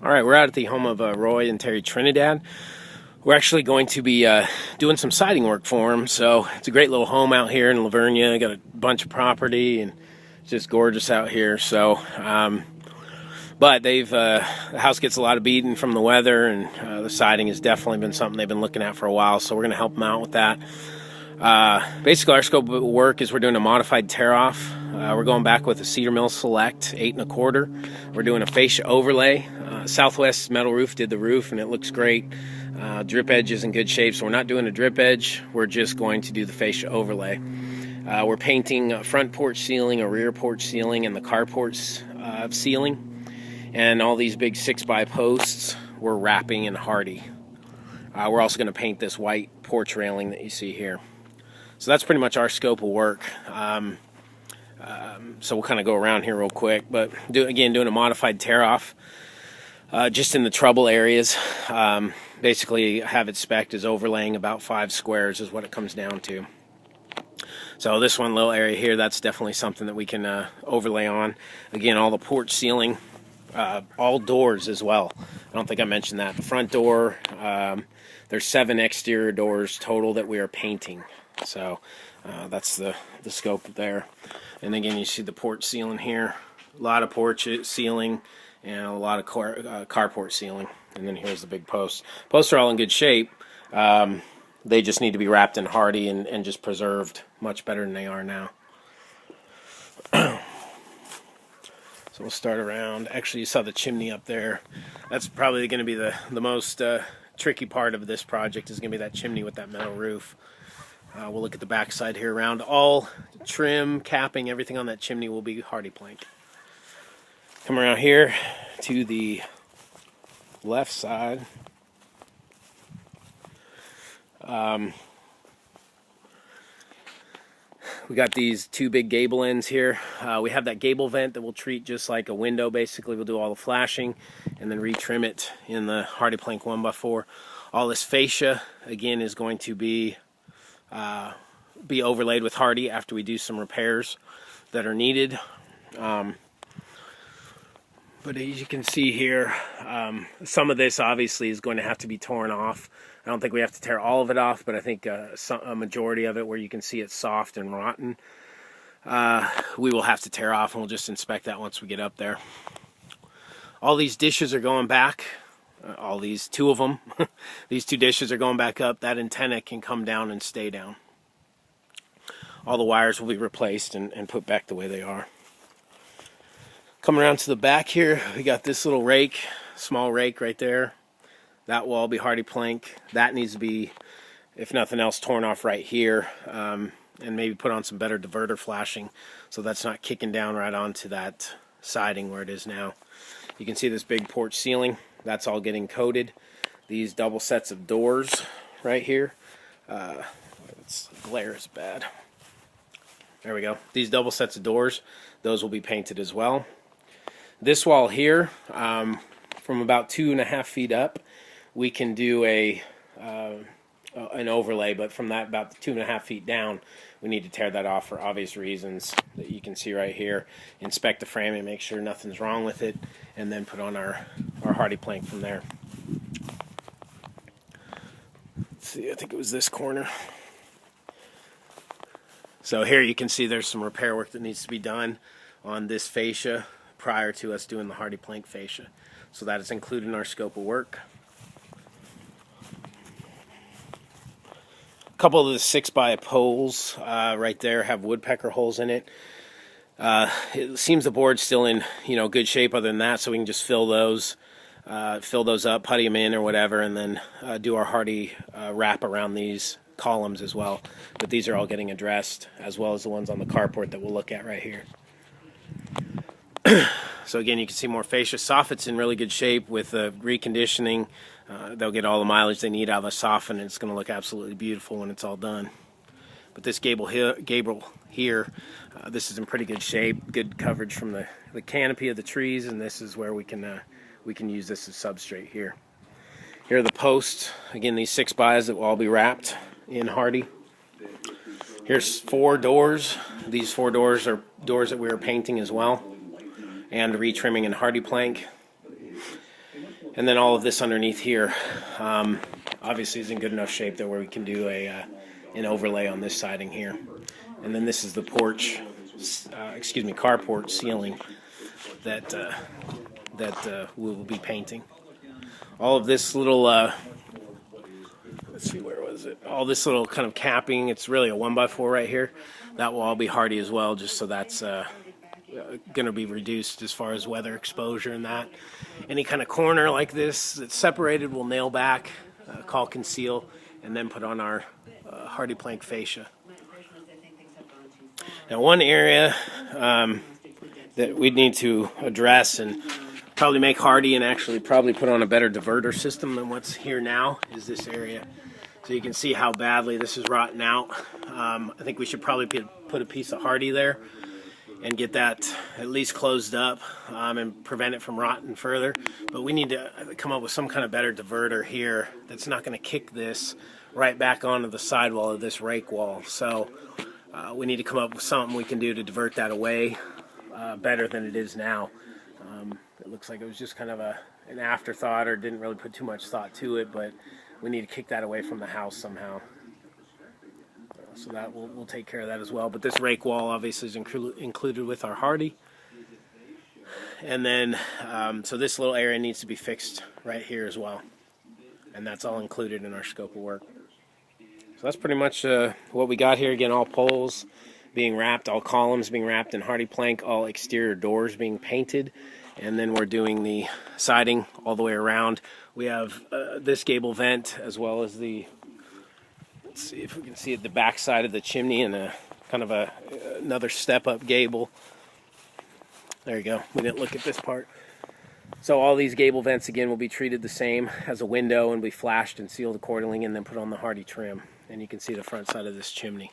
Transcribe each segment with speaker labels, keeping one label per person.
Speaker 1: All right, we're out at the home of Roy and Terry Trinidad. We're actually going to be doing some siding work for them. So it's a great little home out here in Lavernia. Got a bunch of property and it's just gorgeous out here. So, but the house gets a lot of beating from the weather, and the siding has definitely been something they've been looking at for a while. So we're going to help them out with that. Basically, our scope of work is we're doing a modified tear-off. We're going back with a Cedar Mill Select 8 1/4. We're doing a fascia overlay. Southwest Metal Roof did the roof, and it looks great. Drip edge is in good shape, so we're not doing a drip edge. We're just going to do the fascia overlay. We're painting a front porch ceiling, a rear porch ceiling, and the carport ceiling. And all these big 6x posts we're wrapping in Hardie. We're also going to paint this white porch railing that you see here. So that's pretty much our scope of work. So we'll kind of go around here real quick, but doing a modified tear-off just in the trouble areas. Basically have it spec'd as overlaying about 5 squares is what it comes down to. So this one little area here, that's definitely something that we can overlay on. Again, all the porch ceiling, all doors as well. I don't think I mentioned that. The front door, there's 7 exterior doors total that we are painting. So that's the scope there. And again, you see the porch ceiling here. A lot of porch ceiling and a lot of carport ceiling. And then here's the big posts. Posts are all in good shape. They just need to be wrapped in Hardie and just preserved much better than they are now. So we'll start around. Actually, you saw the chimney up there. That's probably going to be the most tricky part of this project, is going to be that chimney with that metal roof. We'll look at the back side here around. All trim, capping, everything on that chimney will be Hardie plank. Come around here to the left side. We got these 2 big gable ends here. We have that gable vent that we'll treat just like a window. Basically, we'll do all the flashing and then retrim it in the Hardie plank 1x4. All this fascia, again, is going to be overlaid with Hardie after we do some repairs that are needed. But as you can see here, some of this obviously is going to have to be torn off. I don't think we have to tear all of it off, but I think a majority of it, where you can see it's soft and rotten, we will have to tear off, and we'll just inspect that once we get up there. All these dishes are going back. All these, 2 of them, these 2 dishes are going back up. That antenna can come down and stay down. All the wires will be replaced and put back the way they are. Coming around to the back here, we got this little rake, small rake right there. That will all be Hardie plank. That needs to be, if nothing else, torn off right here, and maybe put on some better diverter flashing so that's not kicking down right onto that siding where it is now. You can see this big porch ceiling. That's all getting coated. These double sets of doors right here. Glare is bad. There we go. These double sets of doors, those will be painted as well. This wall here, from about 2.5 feet up, we can do an overlay, but from that about 2.5 feet down, we need to tear that off for obvious reasons that you can see right here. Inspect the frame and make sure nothing's wrong with it, and then put on our Hardie plank from there. Let's see, I think it was this corner. So here you can see there's some repair work that needs to be done on this fascia prior to us doing the Hardie plank fascia. So that is included in our scope of work. A couple of the 6x poles right there have woodpecker holes in it. It seems the board's still in good shape other than that, so we can just fill those up, putty them in or whatever, and then do our Hardie wrap around these columns as well. But these are all getting addressed, as well as the ones on the carport that we'll look at right here. So again, you can see more fascia. Soffit's in really good shape with reconditioning. They'll get all the mileage they need out of the soffit, and it's going to look absolutely beautiful when it's all done. But this gable here, this is in pretty good shape. Good coverage from the canopy of the trees, and this is where we can use this as substrate here. Here are the posts. Again, these 6x that will all be wrapped in Hardie. Here's 4 doors. These 4 doors are doors that we are painting as well, and retrimming in Hardie plank. And then all of this underneath here obviously is in good enough shape that where we can do an overlay on this siding here. And then this is the porch, carport ceiling that we will be painting. All of this little, let's see, where was it? All this little kind of capping, it's really a 1x4 right here. That will all be Hardie as well, just so that's going to be reduced as far as weather exposure and that. Any kind of corner like this that's separated, we'll nail back, caulk and seal, and then put on our Hardie plank fascia. Now, one area that we need to address and probably make Hardie and actually probably put on a better diverter system than what's here now is this area. So you can see how badly this is rotten out. I think we should probably put a piece of Hardie there and get that at least closed up and prevent it from rotting further. But we need to come up with some kind of better diverter here that's not going to kick this right back onto the sidewall of this rake wall. So we need to come up with something we can do to divert that away better than it is now. It looks like it was just kind of an afterthought, or didn't really put too much thought to it, but we need to kick that away from the house somehow. So that we'll take care of that as well. But this rake wall obviously is included with our Hardie. And then, so this little area needs to be fixed right here as well. And that's all included in our scope of work. So that's pretty much what we got here. Again, all poles being wrapped, all columns being wrapped in Hardie plank, all exterior doors being painted. And then we're doing the siding all the way around. We have this gable vent as well as the, let's see if we can see it, the back side of the chimney, and a kind of another step-up gable. There you go. We didn't look at this part. So all these gable vents, again, will be treated the same as a window and be flashed and sealed accordingly, and then put on the Hardie trim. And you can see the front side of this chimney.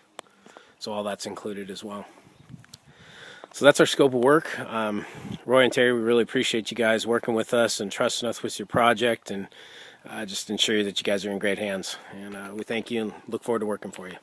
Speaker 1: So all that's included as well. So that's our scope of work. Roy and Terry, we really appreciate you guys working with us and trusting us with your project, and just ensure that you guys are in great hands. And we thank you and look forward to working for you.